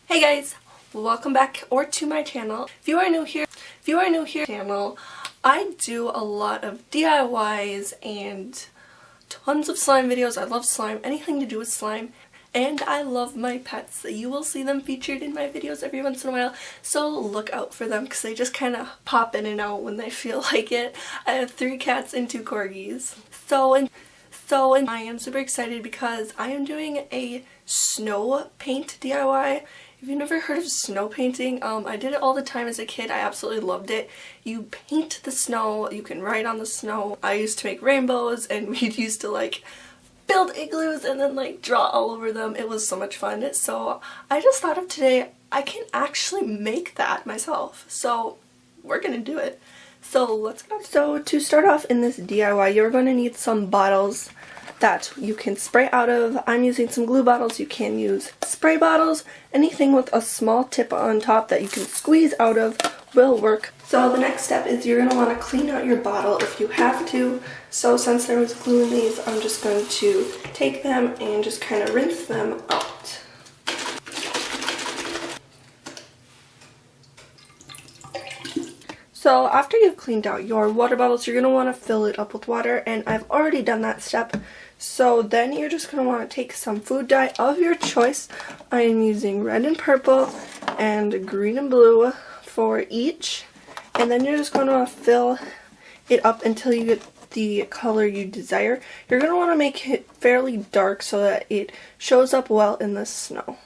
Hey guys, welcome back to my channel. If you are new here, channel, I do a lot of DIYs and tons of slime videos. I love slime, anything to do with slime, and I love my pets. You will see them featured in my videos every once in a while, so look out for them because they just kind of pop in and out when they feel like it. I have 3 cats and 2 corgis. So I am super excited because I am doing a snow paint DIY. If you've never heard of snow painting, I did it all the time as a kid. I absolutely loved it. You paint the snow, you can write on the snow. I used to make rainbows and we used to like build igloos and then like draw all over them. It was so much fun. So I just thought of today, I can actually make that myself. So we're gonna do it. So let's go. So to start off in this DIY, you're going to need some bottles that you can spray out of. I'm using some glue bottles. You can use spray bottles. Anything with a small tip on top that you can squeeze out of will work. So the next step is you're going to want to clean out your bottle if you have to. So since there was glue in these, I'm just going to take them and just kind of rinse them out. So after you've cleaned out your water bottles, you're going to want to fill it up with water, and I've already done that step. So then you're just going to want to take some food dye of your choice. I am using red and purple and green and blue for each. And then you're just going to fill it up until you get the color you desire. You're going to want to make it fairly dark so that it shows up well in the snow.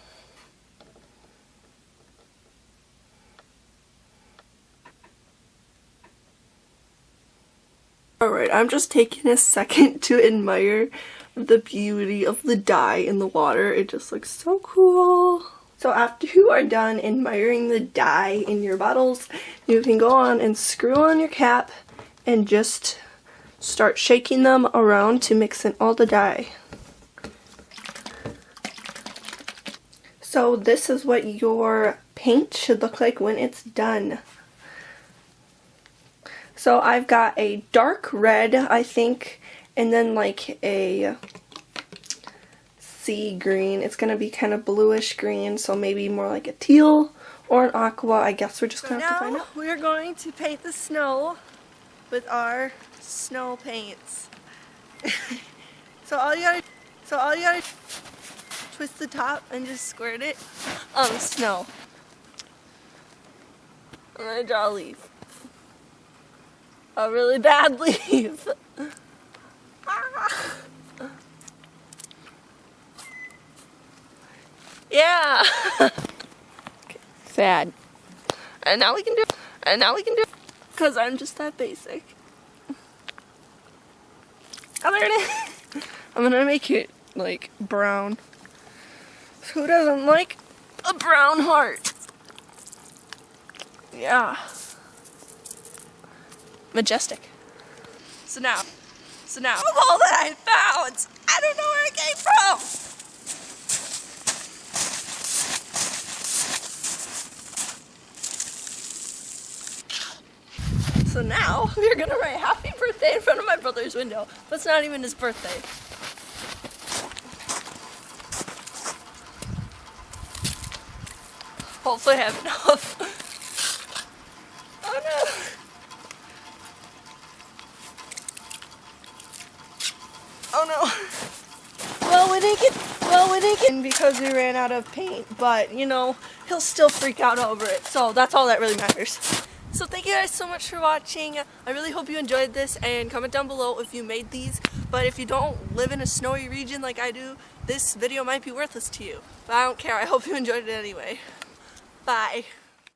Alright, I'm just taking a second to admire the beauty of the dye in the water. It just looks so cool. So after you are done admiring the dye in your bottles, you can go on and screw on your cap and just start shaking them around to mix in all the dye. So this is what your paint should look like when it's done. So I've got a dark red, I think, and then like a sea green. It's going to be kind of bluish green, so maybe more like a teal or an aqua. I guess we're just going to have to find out. We're going to paint the snow with our snow paints. So all you gotta twist the top and just squirt it on the snow. I'm going to draw a leaf. A really bad leaf. Yeah. Sad. And now we can do because I'm just that basic. Oh, there it is. I'm gonna make it like brown. Who doesn't like a brown heart? Yeah. Majestic. So now, all that I found, I don't know where it came from. So now we're gonna write happy birthday in front of my brother's window, but it's not even his birthday. Hopefully I have enough. Oh no. Oh no. Well, we didn't get because we ran out of paint, but you know, he'll still freak out over it. So that's all that really matters. So thank you guys so much for watching. I really hope you enjoyed this, and comment down below if you made these. But if you don't live in a snowy region like I do, this video might be worthless to you. But I don't care. I hope you enjoyed it anyway. Bye.